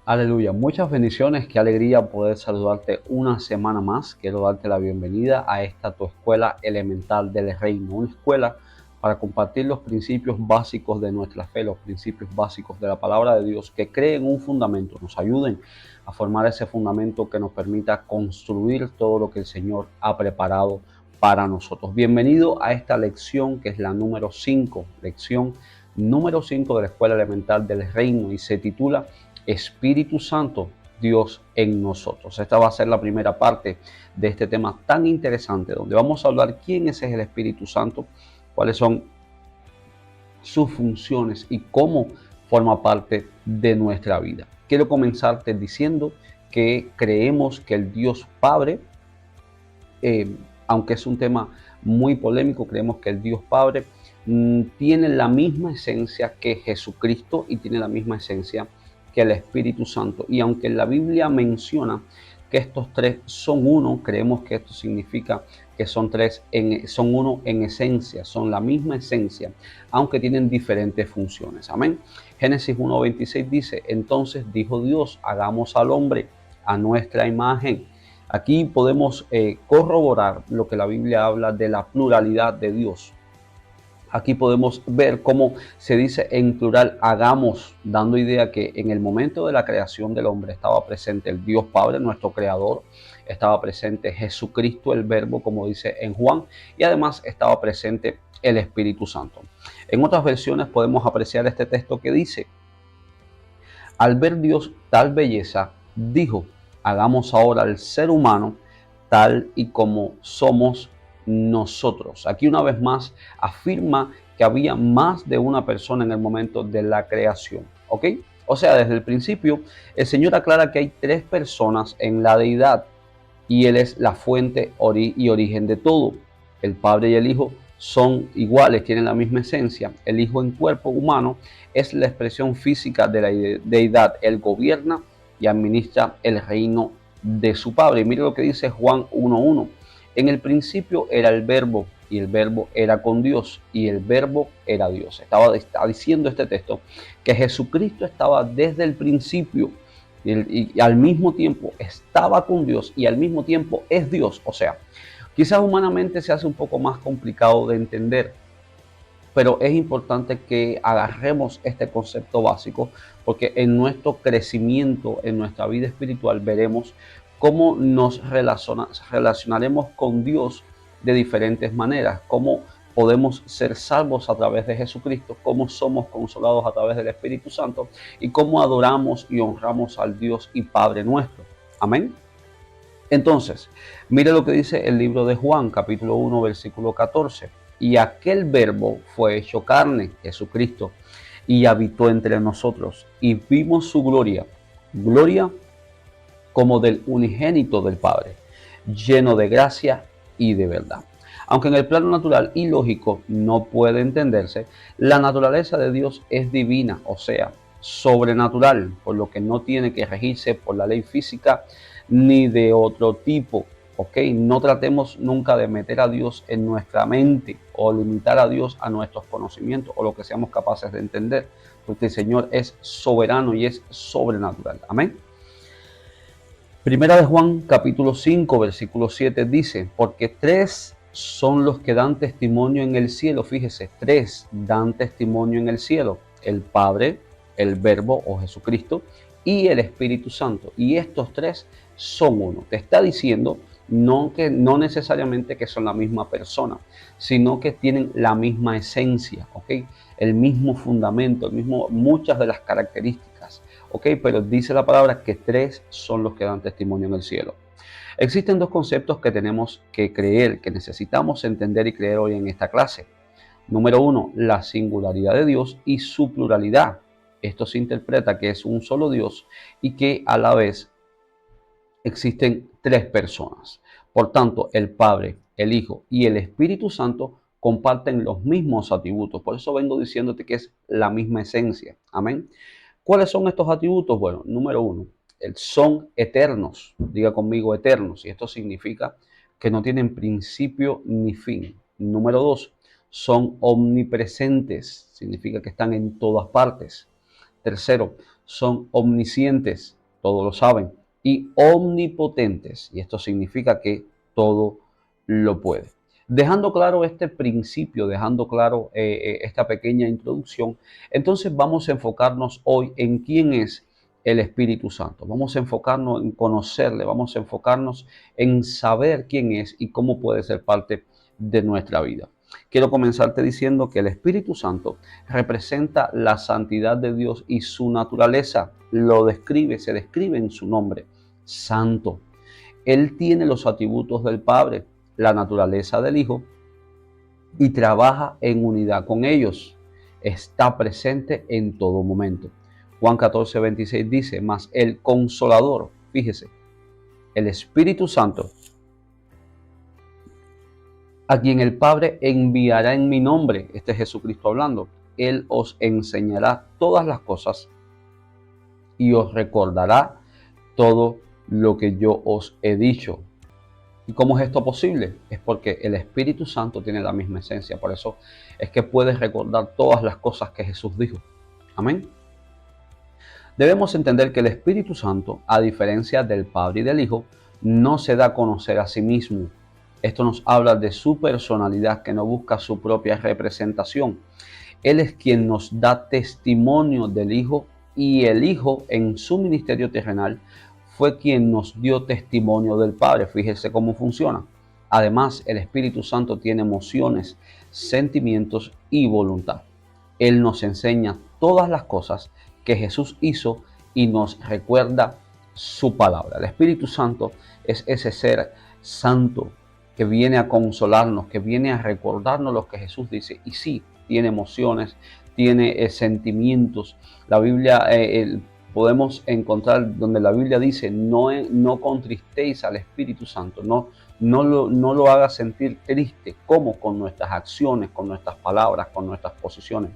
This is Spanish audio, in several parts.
Aleluya, muchas bendiciones, qué alegría poder saludarte una semana más. Quiero darte la bienvenida a esta tu escuela elemental del reino, una escuela para compartir los principios básicos de nuestra fe, los principios básicos de la palabra de Dios que creen un fundamento, nos ayuden a formar ese fundamento que nos permita construir todo lo que el Señor ha preparado para nosotros. Bienvenido a esta lección que es la número 5, lección número 5 de la escuela elemental del reino y se titula Espíritu Santo, Dios en nosotros. Esta va a ser la primera parte de este tema tan interesante, donde vamos a hablar quién es el Espíritu Santo, cuáles son sus funciones y cómo forma parte de nuestra vida. Quiero comenzarte diciendo que creemos que el Dios Padre, aunque es un tema muy polémico, creemos que el Dios Padre tiene la misma esencia que Jesucristo y tiene la misma esencia que el Espíritu Santo. Y aunque la Biblia menciona que estos tres son uno, creemos que esto significa que son uno en esencia, son la misma esencia, aunque tienen diferentes funciones. Amén. Génesis 1:26 dice, entonces dijo Dios, hagamos al hombre a nuestra imagen. Aquí podemos corroborar lo que la Biblia habla de la pluralidad de Dios. Aquí podemos ver cómo se dice en plural, hagamos, dando idea que en el momento de la creación del hombre estaba presente el Dios Padre, nuestro creador, estaba presente Jesucristo, el Verbo, como dice en Juan, y además estaba presente el Espíritu Santo. En otras versiones podemos apreciar este texto que dice, al ver Dios tal belleza, dijo, hagamos ahora al ser humano tal y como somos nosotros. Aquí una vez más afirma que había más de una persona en el momento de la creación. ¿Ok? O sea, desde el principio, el Señor aclara que hay tres personas en la deidad y Él es la fuente y origen de todo. El Padre y el Hijo son iguales, tienen la misma esencia. El Hijo en cuerpo humano es la expresión física de la deidad. Él gobierna y administra el reino de su Padre. Y mire lo que dice Juan 1:1. En el principio era el Verbo y el Verbo era con Dios y el Verbo era Dios. Está diciendo este texto que Jesucristo estaba desde el principio y al mismo tiempo estaba con Dios y al mismo tiempo es Dios. O sea, quizás humanamente se hace un poco más complicado de entender, pero es importante que agarremos este concepto básico porque en nuestro crecimiento, en nuestra vida espiritual, veremos cómo nos relacionaremos con Dios de diferentes maneras, cómo podemos ser salvos a través de Jesucristo, cómo somos consolados a través del Espíritu Santo y cómo adoramos y honramos al Dios y Padre nuestro. Amén. Entonces, mire lo que dice el libro de Juan, capítulo 1, versículo 14. Y aquel verbo fue hecho carne, Jesucristo, y habitó entre nosotros. Y vimos su gloria, gloria como del unigénito del Padre, lleno de gracia y de verdad. Aunque en el plano natural y lógico no puede entenderse, la naturaleza de Dios es divina, o sea, sobrenatural, por lo que no tiene que regirse por la ley física ni de otro tipo. ¿Ok? No tratemos nunca de meter a Dios en nuestra mente o limitar a Dios a nuestros conocimientos o lo que seamos capaces de entender, porque el Señor es soberano y es sobrenatural. Amén. Primera de Juan, capítulo 5, versículo 7 dice, porque tres son los que dan testimonio en el cielo. Fíjese, tres dan testimonio en el cielo. El Padre, el Verbo o Jesucristo y el Espíritu Santo. Y estos tres son uno. Te está diciendo no necesariamente que son la misma persona, sino que tienen la misma esencia, ¿ok? El mismo fundamento, muchas de las características. ¿Ok? Pero dice la palabra que tres son los que dan testimonio en el cielo. Existen dos conceptos que tenemos que creer, que necesitamos entender y creer hoy en esta clase. Número uno, la singularidad de Dios y su pluralidad. Esto se interpreta que es un solo Dios y que a la vez existen tres personas. Por tanto, el Padre, el Hijo y el Espíritu Santo comparten los mismos atributos. Por eso vengo diciéndote que es la misma esencia. Amén. ¿Cuáles son estos atributos? Bueno, número uno, son eternos. Diga conmigo eternos. Y esto significa que no tienen principio ni fin. Número dos, son omnipresentes. Significa que están en todas partes. Tercero, son omniscientes, todos lo saben, y omnipotentes, y esto significa que todo lo puede. Dejando claro este principio, dejando claro esta pequeña introducción, entonces vamos a enfocarnos hoy en quién es el Espíritu Santo. Vamos a enfocarnos en conocerle, vamos a enfocarnos en saber quién es y cómo puede ser parte de nuestra vida. Quiero comenzarte diciendo que el Espíritu Santo representa la santidad de Dios y su naturaleza. Se describe en su nombre, santo. Él tiene los atributos del Padre, la naturaleza del Hijo, y trabaja en unidad con ellos. Está presente en todo momento. Juan 14:26 dice, mas el Consolador, fíjese, el Espíritu Santo, a quien el Padre enviará en mi nombre, este es Jesucristo hablando, Él os enseñará todas las cosas y os recordará todo lo que yo os he dicho. ¿Y cómo es esto posible? Es porque el Espíritu Santo tiene la misma esencia. Por eso es que puedes recordar todas las cosas que Jesús dijo. Amén. Debemos entender que el Espíritu Santo, a diferencia del Padre y del Hijo, no se da a conocer a sí mismo. Esto nos habla de su personalidad, que no busca su propia representación. Él es quien nos da testimonio del Hijo, y el Hijo en su ministerio terrenal fue quien nos dio testimonio del Padre. Fíjese cómo funciona. Además, el Espíritu Santo tiene emociones, sentimientos y voluntad. Él nos enseña todas las cosas que Jesús hizo y nos recuerda su palabra. El Espíritu Santo es ese ser santo que viene a consolarnos, que viene a recordarnos lo que Jesús dice. Y sí, tiene emociones, tiene sentimientos. La Biblia, podemos encontrar donde la Biblia dice, no contristéis al Espíritu Santo, no lo hagas sentir triste, como con nuestras acciones, con nuestras palabras, con nuestras posiciones.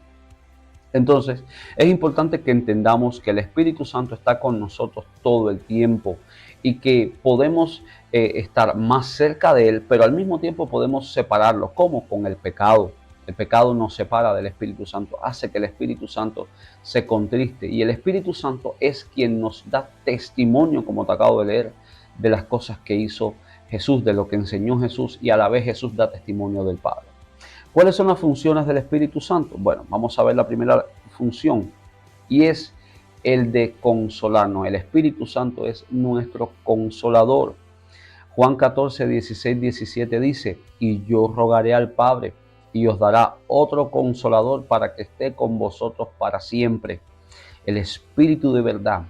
Entonces, es importante que entendamos que el Espíritu Santo está con nosotros todo el tiempo y que podemos estar más cerca de Él, pero al mismo tiempo podemos separarlo. ¿Cómo? Con el pecado. El pecado nos separa del Espíritu Santo, hace que el Espíritu Santo se contriste. Y el Espíritu Santo es quien nos da testimonio, como te acabo de leer, de las cosas que hizo Jesús, de lo que enseñó Jesús, y a la vez Jesús da testimonio del Padre. ¿Cuáles son las funciones del Espíritu Santo? Bueno, vamos a ver la primera función, y es el de consolarnos. El Espíritu Santo es nuestro consolador. Juan 14, 16, 17 dice, y yo rogaré al Padre, y os dará otro consolador para que esté con vosotros para siempre. El Espíritu de verdad,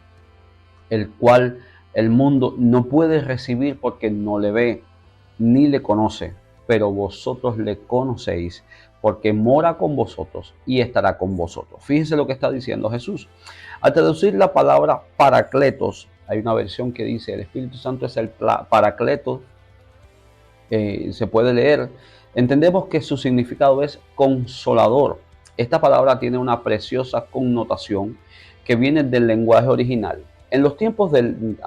el cual el mundo no puede recibir porque no le ve ni le conoce, pero vosotros le conocéis porque mora con vosotros y estará con vosotros. Fíjense lo que está diciendo Jesús. Al traducir la palabra paracletos, hay una versión que dice el Espíritu Santo es el paracleto, se puede leer. Entendemos que su significado es consolador. Esta palabra tiene una preciosa connotación que viene del lenguaje original. En los tiempos del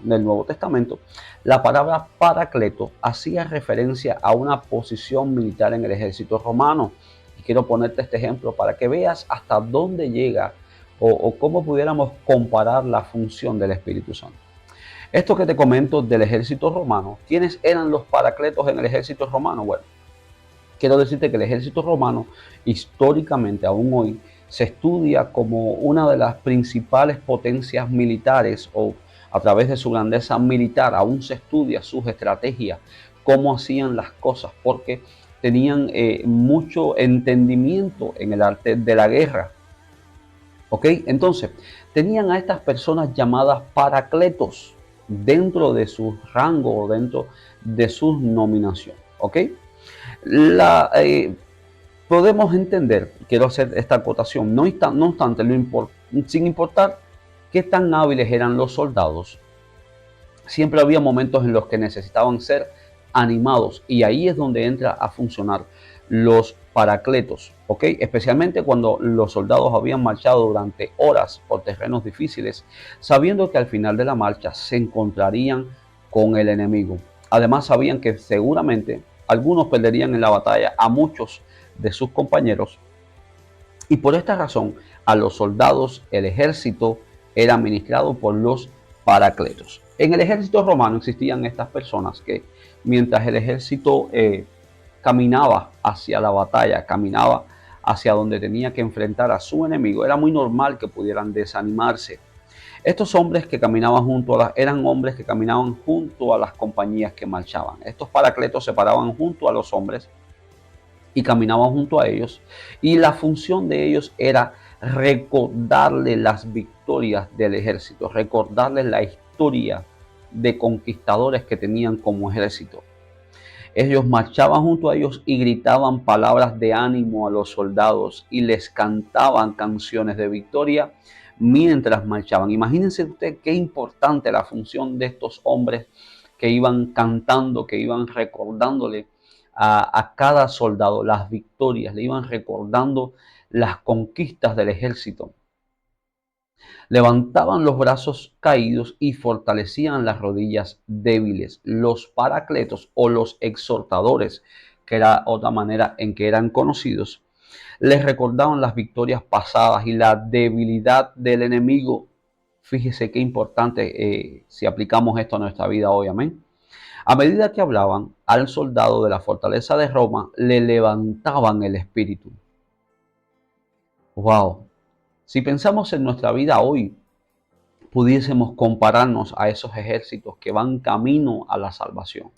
Nuevo Testamento, la palabra paracleto hacía referencia a una posición militar en el ejército romano. Y quiero ponerte este ejemplo para que veas hasta dónde llega o cómo pudiéramos comparar la función del Espíritu Santo. Esto que te comento del ejército romano, ¿quiénes eran los paracletos en el ejército romano? Bueno, quiero decirte que el ejército romano, históricamente, aún hoy, se estudia como una de las principales potencias militares, o a través de su grandeza militar, aún se estudia sus estrategias, cómo hacían las cosas, porque tenían mucho entendimiento en el arte de la guerra. ¿Ok? Entonces, tenían a estas personas llamadas paracletos dentro de su rango o dentro de su nominación. ¿Ok? Podemos entender, quiero hacer esta acotación, no obstante, sin importar qué tan hábiles eran los soldados, siempre había momentos en los que necesitaban ser animados, y ahí es donde entra a funcionar los paracletos, ¿ok? Especialmente cuando los soldados habían marchado durante horas por terrenos difíciles, sabiendo que al final de la marcha se encontrarían con el enemigo. Además, sabían que seguramente algunos perderían en la batalla a muchos de sus compañeros, y por esta razón a los soldados, el ejército era ministrado por los paracletos. En el ejército romano existían estas personas que mientras el ejército caminaba hacia la batalla, caminaba hacia donde tenía que enfrentar a su enemigo, era muy normal que pudieran desanimarse. Estos hombres que caminaban eran hombres que caminaban junto a las compañías que marchaban. Estos paracletos se paraban junto a los hombres y caminaban junto a ellos, y la función de ellos era recordarles las victorias del ejército, recordarles la historia de conquistadores que tenían como ejército. Ellos marchaban junto a ellos y gritaban palabras de ánimo a los soldados y les cantaban canciones de victoria mientras marchaban. Imagínense usted qué importante la función de estos hombres que iban cantando, que iban recordándole a cada soldado las victorias, le iban recordando las conquistas del ejército. Levantaban los brazos caídos y fortalecían las rodillas débiles. Los paracletos o los exhortadores, que era otra manera en que eran conocidos, les recordaban las victorias pasadas y la debilidad del enemigo. Fíjese qué importante si aplicamos esto a nuestra vida hoy, amén. A medida que hablaban al soldado de la fortaleza de Roma, le levantaban el espíritu. Wow. Si pensamos en nuestra vida hoy, pudiésemos compararnos a esos ejércitos que van camino a la salvación,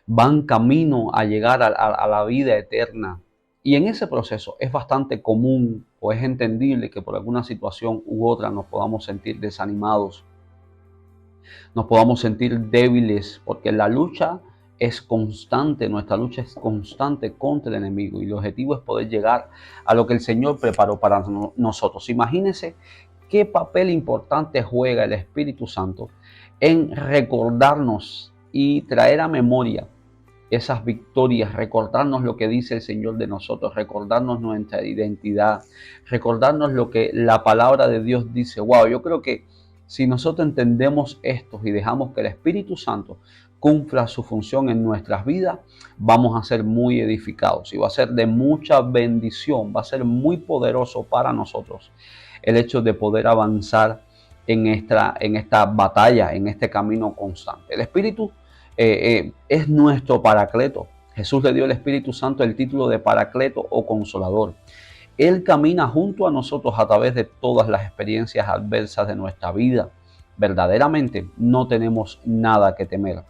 van camino a llegar a la vida eterna. Y en ese proceso es bastante común o es entendible que por alguna situación u otra nos podamos sentir desanimados, nos podamos sentir débiles, porque la lucha es constante, nuestra lucha es constante contra el enemigo y el objetivo es poder llegar a lo que el Señor preparó para nosotros. Imagínense qué papel importante juega el Espíritu Santo en recordarnos y traer a memoria esas victorias, recordarnos lo que dice el Señor de nosotros, recordarnos nuestra identidad, recordarnos lo que la palabra de Dios dice. Wow, yo creo que si nosotros entendemos esto y dejamos que el Espíritu Santo cumpla su función en nuestras vidas, vamos a ser muy edificados y va a ser de mucha bendición, va a ser muy poderoso para nosotros el hecho de poder avanzar en esta batalla, en este camino constante. El Espíritu es nuestro paracleto. Jesús le dio al Espíritu Santo el título de paracleto o consolador. Él camina junto a nosotros a través de todas las experiencias adversas de nuestra vida. Verdaderamente no tenemos nada que temer,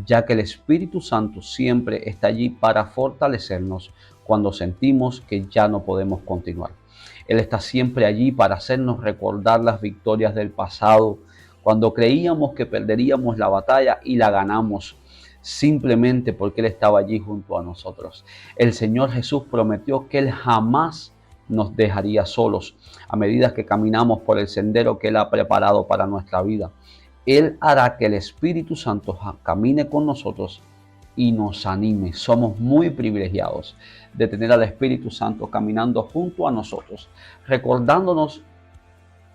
ya que el Espíritu Santo siempre está allí para fortalecernos cuando sentimos que ya no podemos continuar. Él está siempre allí para hacernos recordar las victorias del pasado, cuando creíamos que perderíamos la batalla y la ganamos, simplemente porque Él estaba allí junto a nosotros. El Señor Jesús prometió que Él jamás nos dejaría solos a medida que caminamos por el sendero que Él ha preparado para nuestra vida. Él hará que el Espíritu Santo camine con nosotros y nos anime. Somos muy privilegiados de tener al Espíritu Santo caminando junto a nosotros, recordándonos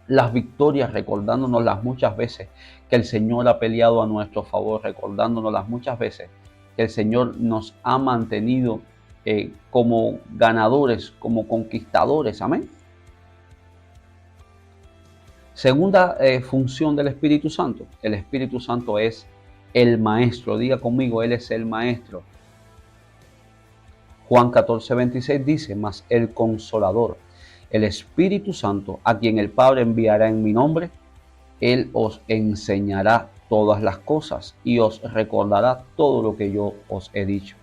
las victorias, recordándonos las muchas veces que el Señor ha peleado a nuestro favor, recordándonos las muchas veces que el Señor nos ha mantenido como ganadores, como conquistadores. Amén. Segunda función del Espíritu Santo. El Espíritu Santo es el maestro. Diga conmigo, Él es el maestro. Juan 14:26 dice, mas el consolador, el Espíritu Santo, a quien el Padre enviará en mi nombre, Él os enseñará todas las cosas y os recordará todo lo que yo os he dicho.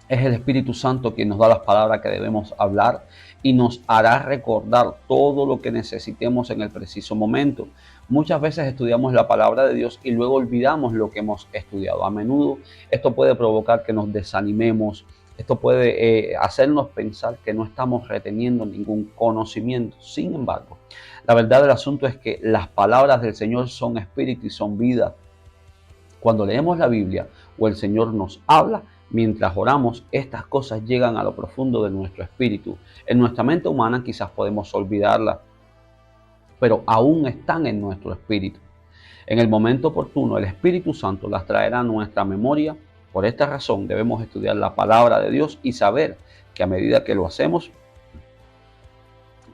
Es el Espíritu Santo quien nos da las palabras que debemos hablar y nos hará recordar todo lo que necesitemos en el preciso momento. Muchas veces estudiamos la palabra de Dios y luego olvidamos lo que hemos estudiado. A menudo esto puede provocar que nos desanimemos. Esto puede hacernos pensar que no estamos reteniendo ningún conocimiento. Sin embargo, la verdad del asunto es que las palabras del Señor son espíritu y son vida. Cuando leemos la Biblia o el Señor nos habla, mientras oramos, estas cosas llegan a lo profundo de nuestro espíritu. En nuestra mente humana quizás podemos olvidarlas, pero aún están en nuestro espíritu. En el momento oportuno, el Espíritu Santo las traerá a nuestra memoria. Por esta razón debemos estudiar la palabra de Dios y saber que a medida que lo hacemos,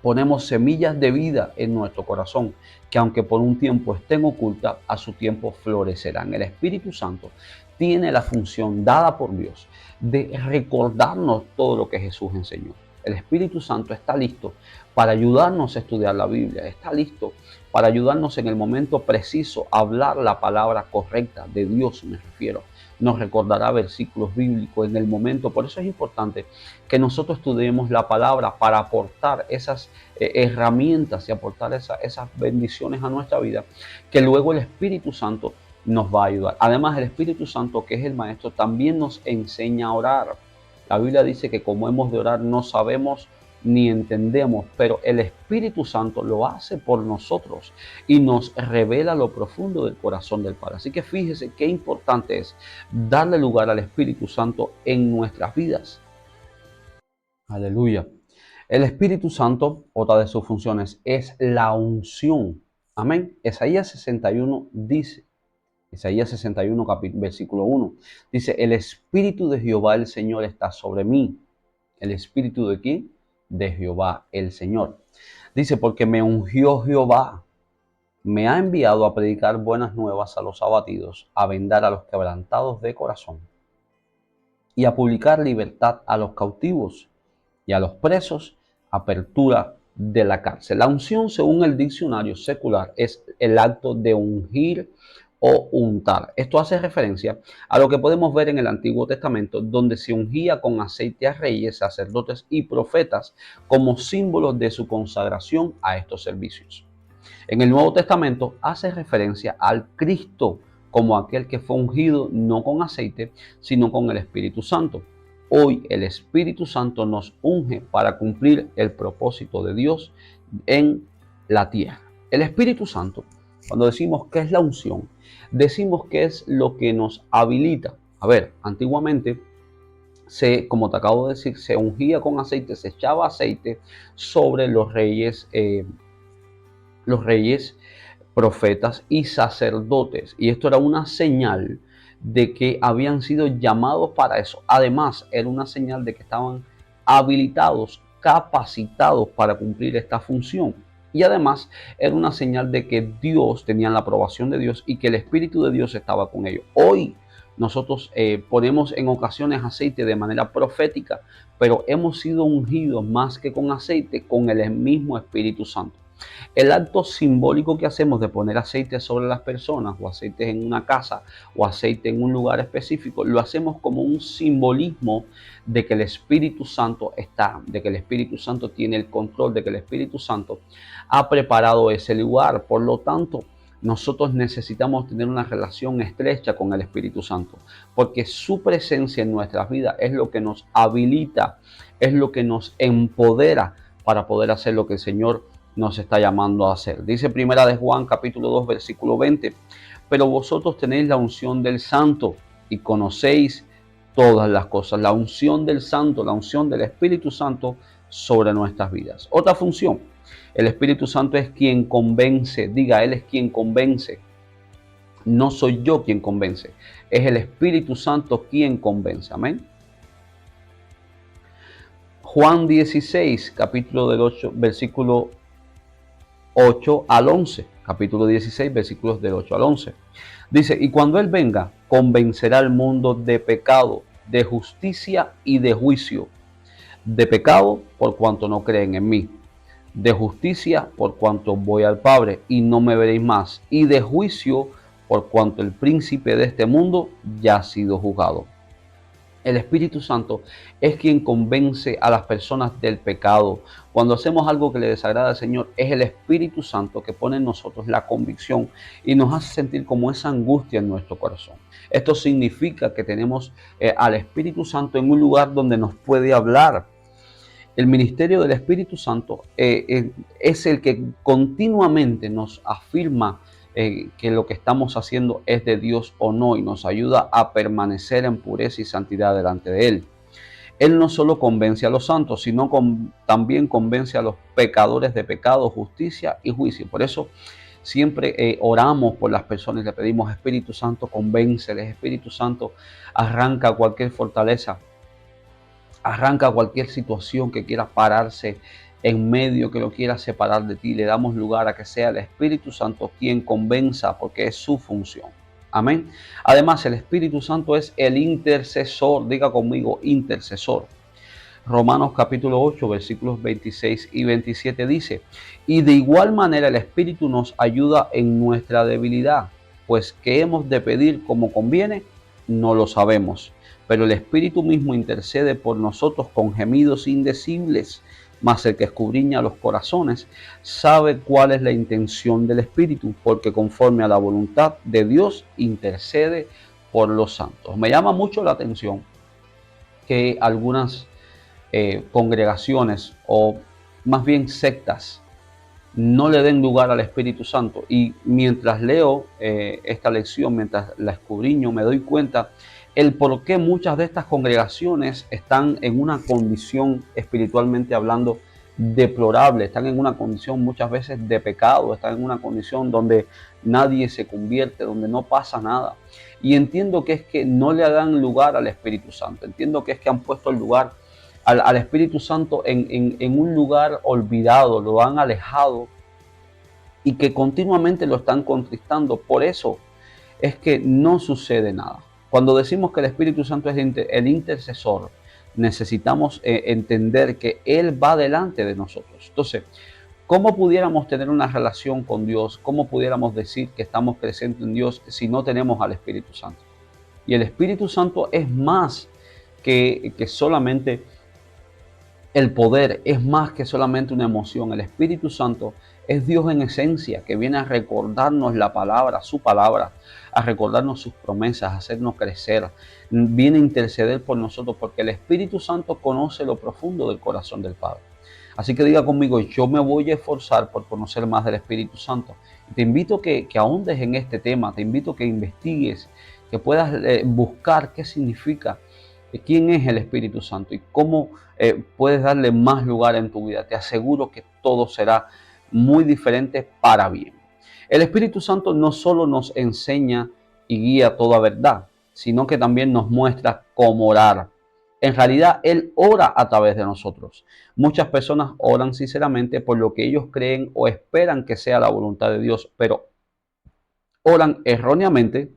ponemos semillas de vida en nuestro corazón, que aunque por un tiempo estén ocultas, a su tiempo florecerán. El Espíritu Santo tiene la función dada por Dios de recordarnos todo lo que Jesús enseñó. El Espíritu Santo está listo para ayudarnos a estudiar la Biblia, está listo para ayudarnos en el momento preciso a hablar la palabra correcta de Dios, me refiero. Nos recordará versículos bíblicos en el momento. Por eso es importante que nosotros estudiemos la palabra para aportar esas herramientas y aportar esas bendiciones a nuestra vida, que luego el Espíritu Santo nos va a ayudar. Además, el Espíritu Santo, que es el Maestro, también nos enseña a orar. La Biblia dice que como hemos de orar no sabemos ni entendemos, pero el Espíritu Santo lo hace por nosotros y nos revela lo profundo del corazón del Padre. Así que fíjese qué importante es darle lugar al Espíritu Santo en nuestras vidas. Aleluya. El Espíritu Santo, otra de sus funciones, es la unción. Amén. Isaías 61 dice, Isaías 61, versículo 1, dice, el Espíritu de Jehová el Señor está sobre mí. ¿El Espíritu de quién? De Jehová el Señor. Dice, porque me ungió Jehová, me ha enviado a predicar buenas nuevas a los abatidos, a vendar a los quebrantados de corazón y a publicar libertad a los cautivos y a los presos, apertura de la cárcel. La unción, según el diccionario secular, es el acto de ungir o untar. Esto hace referencia a lo que podemos ver en el Antiguo Testamento, donde se ungía con aceite a reyes, sacerdotes y profetas como símbolos de su consagración a estos servicios. En el Nuevo Testamento hace referencia al Cristo como aquel que fue ungido no con aceite, sino con el Espíritu Santo. Hoy el Espíritu Santo nos unge para cumplir el propósito de Dios en la tierra. El Espíritu Santo, cuando decimos que es la unción, decimos que es lo que nos habilita. A ver, antiguamente, como te acabo de decir, se ungía con aceite, se echaba aceite sobre los reyes, profetas y sacerdotes. Y esto era una señal de que habían sido llamados para eso. Además, era una señal de que estaban habilitados, capacitados para cumplir esta función. Y además, era una señal de que Dios, tenían la aprobación de Dios y que el Espíritu de Dios estaba con ellos. Hoy nosotros ponemos en ocasiones aceite de manera profética, pero hemos sido ungidos más que con aceite, con el mismo Espíritu Santo. El acto simbólico que hacemos de poner aceite sobre las personas, o aceite en una casa, o aceite en un lugar específico, lo hacemos como un simbolismo de que el Espíritu Santo está, de que el Espíritu Santo tiene el control, de que el Espíritu Santo ha preparado ese lugar. Por lo tanto, nosotros necesitamos tener una relación estrecha con el Espíritu Santo, porque su presencia en nuestras vidas es lo que nos habilita, es lo que nos empodera para poder hacer lo que el Señor nos está llamando a hacer. Dice Primera de Juan capítulo 2 versículo 20, pero vosotros tenéis la unción del Santo y conocéis todas las cosas. La unción del Santo, la unción del Espíritu Santo sobre nuestras vidas. Otra función, el Espíritu Santo es quien convence. Diga, Él es quien convence. No soy yo quien convence, es el Espíritu Santo quien convence. Amén. Juan 16, capítulo del 8, versículo 8 al 11, capítulo 16, versículos del 8 al 11. Dice, y cuando Él venga, convencerá al mundo de pecado, de justicia y de juicio. De pecado, por cuanto no creen en mí. De justicia, por cuanto voy al Padre y no me veréis más. Y de juicio, por cuanto el príncipe de este mundo ya ha sido juzgado. El Espíritu Santo es quien convence a las personas del pecado. Cuando hacemos algo que le desagrada al Señor, es el Espíritu Santo que pone en nosotros la convicción y nos hace sentir como esa angustia en nuestro corazón. Esto significa que tenemos al Espíritu Santo en un lugar donde nos puede hablar. El ministerio del Espíritu Santo es el que continuamente nos afirma que lo que estamos haciendo es de Dios o no, y nos ayuda a permanecer en pureza y santidad delante de Él. Él no solo convence a los santos, sino también convence a los pecadores de pecado, justicia y juicio. Por eso siempre oramos por las personas y le pedimos, Espíritu Santo, convénceles. Espíritu Santo, arranca cualquier fortaleza, arranca cualquier situación que quiera pararse en medio que lo quiera separar de ti. Le damos lugar a que sea el Espíritu Santo quien convenza, porque es su función. Amén. Además, el Espíritu Santo es el intercesor. Diga conmigo, intercesor. Romanos capítulo 8, versículos 26 y 27 dice: y de igual manera el Espíritu nos ayuda en nuestra debilidad, pues qué hemos de pedir como conviene, no lo sabemos. Pero el Espíritu mismo intercede por nosotros con gemidos indecibles, mas el que escudriña los corazones sabe cuál es la intención del Espíritu, porque conforme a la voluntad de Dios intercede por los santos. Me llama mucho la atención que algunas congregaciones o más bien sectas no le den lugar al Espíritu Santo. Y mientras leo esta lección, mientras la escudriño, me doy cuenta el por qué muchas de estas congregaciones están en una condición, espiritualmente hablando, deplorable. Están en una condición muchas veces de pecado, están en una condición donde nadie se convierte, donde no pasa nada. Y entiendo que es que no le dan lugar al Espíritu Santo. Entiendo que es que han puesto el lugar al Espíritu Santo en un lugar olvidado, lo han alejado y que continuamente lo están contristando. Por eso es que no sucede nada. Cuando decimos que el Espíritu Santo es el intercesor, necesitamos entender que Él va delante de nosotros. Entonces, ¿cómo pudiéramos tener una relación con Dios? ¿Cómo pudiéramos decir que estamos creciendo en Dios si no tenemos al Espíritu Santo? Y el Espíritu Santo es más que solamente el poder, es más que solamente una emoción. El Espíritu Santo es Dios en esencia, que viene a recordarnos la palabra, su palabra, a recordarnos sus promesas, a hacernos crecer. Viene a interceder por nosotros, porque el Espíritu Santo conoce lo profundo del corazón del Padre. Así que diga conmigo, yo me voy a esforzar por conocer más del Espíritu Santo. Te invito que ahondes en este tema, te invito que investigues, que puedas buscar qué significa, quién es el Espíritu Santo y cómo puedes darle más lugar en tu vida. Te aseguro que todo será muy diferente para bien. El Espíritu Santo no solo nos enseña y guía toda verdad, sino que también nos muestra cómo orar. En realidad, Él ora a través de nosotros. Muchas personas oran sinceramente por lo que ellos creen o esperan que sea la voluntad de Dios, pero oran erróneamente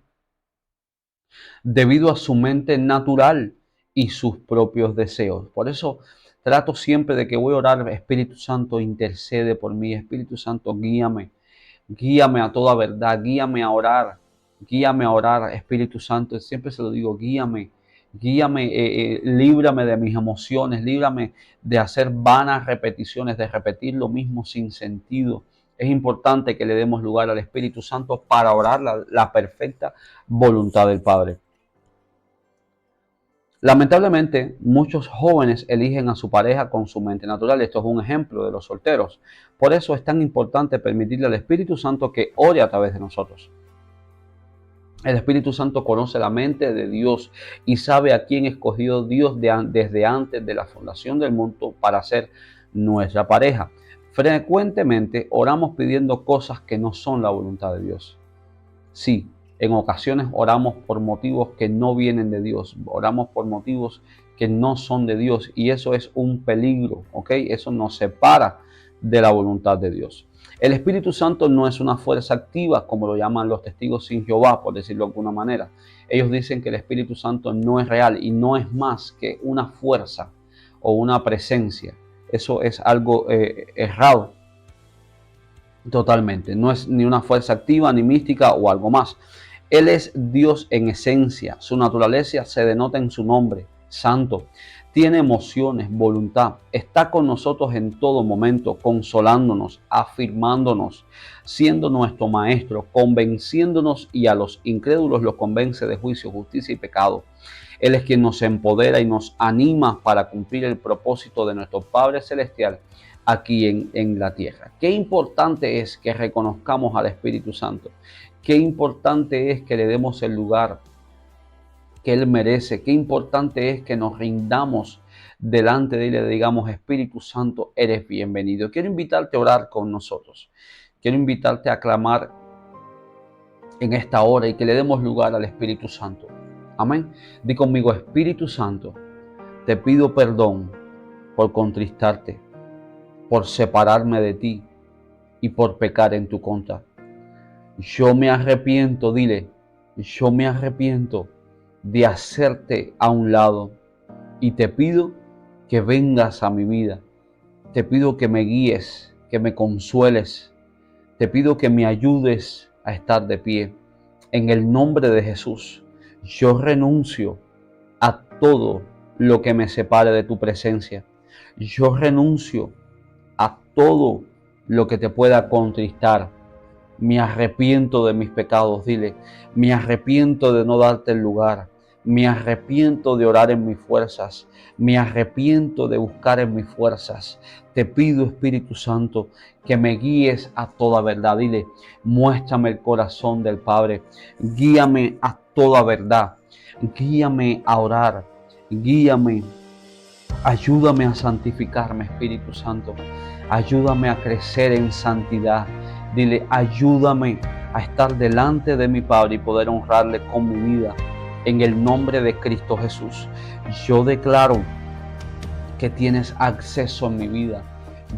debido a su mente natural y sus propios deseos. Por eso trato siempre de que voy a orar: Espíritu Santo, intercede por mí. Espíritu Santo, guíame. Guíame a toda verdad. Guíame a orar. Guíame a orar, Espíritu Santo. Siempre se lo digo: guíame. Guíame, líbrame de mis emociones. Líbrame de hacer vanas repeticiones, de repetir lo mismo sin sentido. Es importante que le demos lugar al Espíritu Santo para orar la perfecta voluntad del Padre. Lamentablemente, muchos jóvenes eligen a su pareja con su mente natural. Esto es un ejemplo de los solteros. Por eso es tan importante permitirle al Espíritu Santo que ore a través de nosotros. El Espíritu Santo conoce la mente de Dios y sabe a quién escogió Dios desde antes de la fundación del mundo para ser nuestra pareja. Frecuentemente oramos pidiendo cosas que no son la voluntad de Dios. Sí, en ocasiones oramos por motivos que no vienen de Dios, oramos por motivos que no son de Dios, y eso es un peligro, ¿ok? Eso nos separa de la voluntad de Dios. El Espíritu Santo no es una fuerza activa, como lo llaman los testigos sin Jehová, por decirlo de alguna manera. Ellos dicen que el Espíritu Santo no es real y no es más que una fuerza o una presencia. Eso es algo errado. Totalmente, no es ni una fuerza activa, ni mística o algo más. Él es Dios en esencia, su naturaleza se denota en su nombre, santo. Tiene emociones, voluntad, está con nosotros en todo momento, consolándonos, afirmándonos, siendo nuestro maestro, convenciéndonos, y a los incrédulos los convence de juicio, justicia y pecado. Él es quien nos empodera y nos anima para cumplir el propósito de nuestro Padre Celestial aquí en la tierra. Qué importante es que reconozcamos al Espíritu Santo. Qué importante es que le demos el lugar que Él merece. Qué importante es que nos rindamos delante de Él y le digamos: Espíritu Santo, eres bienvenido. Quiero invitarte a orar con nosotros. Quiero invitarte a clamar en esta hora y que le demos lugar al Espíritu Santo. Amén. Di conmigo: Espíritu Santo, te pido perdón por contristarte. por separarme de ti y por pecar en tu contra. Yo me arrepiento, dile, yo me arrepiento de hacerte a un lado y te pido que vengas a mi vida. Te pido que me guíes, que me consueles. Te pido que me ayudes a estar de pie. En el nombre de Jesús, yo renuncio a todo lo que me separe de tu presencia. Yo renuncio a todo lo que te pueda contristar. Me arrepiento de mis pecados, dile. Me arrepiento de no darte el lugar. Me arrepiento de orar en mis fuerzas. Me arrepiento de buscar en mis fuerzas. Te pido, Espíritu Santo, que me guíes a toda verdad. Dile, muéstrame el corazón del Padre. Guíame a toda verdad. Guíame a orar. Guíame. Ayúdame a santificarme, Espíritu Santo. Ayúdame a crecer en santidad. Dile, ayúdame a estar delante de mi Padre y poder honrarle con mi vida. En el nombre de Cristo Jesús, yo declaro que tienes acceso en mi vida.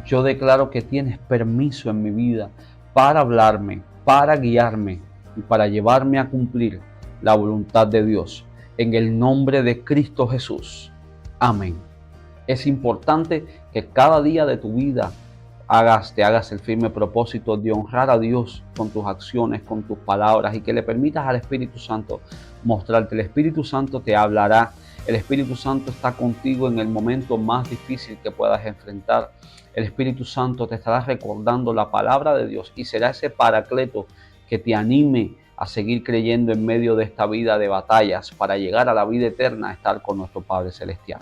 Yo declaro que tienes permiso en mi vida para hablarme, para guiarme y para llevarme a cumplir la voluntad de Dios. En el nombre de Cristo Jesús. Amén. Es importante que cada día de tu vida te hagas el firme propósito de honrar a Dios con tus acciones, con tus palabras y que le permitas al Espíritu Santo mostrarte. El Espíritu Santo te hablará. El Espíritu Santo está contigo en el momento más difícil que puedas enfrentar. El Espíritu Santo te estará recordando la palabra de Dios y será ese paracleto que te anime a seguir creyendo en medio de esta vida de batallas para llegar a la vida eterna, a estar con nuestro Padre Celestial.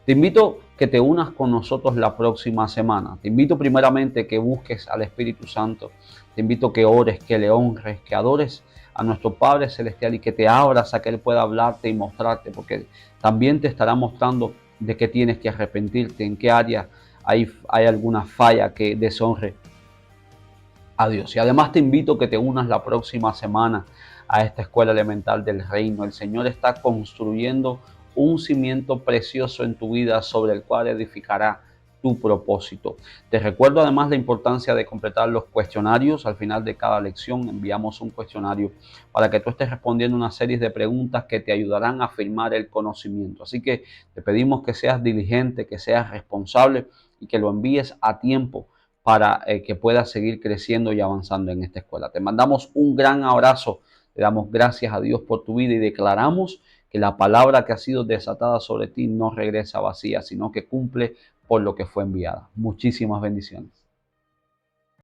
Te invito que te unas con nosotros la próxima semana. Te invito primeramente que busques al Espíritu Santo. Te invito que ores, que le honres, que adores a nuestro Padre Celestial y que te abras a que Él pueda hablarte y mostrarte, porque también te estará mostrando de qué tienes que arrepentirte, en qué área hay alguna falla que deshonre a Dios. Y además te invito que te unas la próxima semana a esta escuela elemental del reino. El Señor está construyendo un cimiento precioso en tu vida sobre el cual edificará tu propósito. Te recuerdo además la importancia de completar los cuestionarios. Al final de cada lección enviamos un cuestionario para que tú estés respondiendo una serie de preguntas que te ayudarán a afirmar el conocimiento. Así que te pedimos que seas diligente, que seas responsable y que lo envíes a tiempo para que puedas seguir creciendo y avanzando en esta escuela. Te mandamos un gran abrazo, le damos gracias a Dios por tu vida y declaramos que la palabra que ha sido desatada sobre ti no regresa vacía, sino que cumple por lo que fue enviada. Muchísimas bendiciones.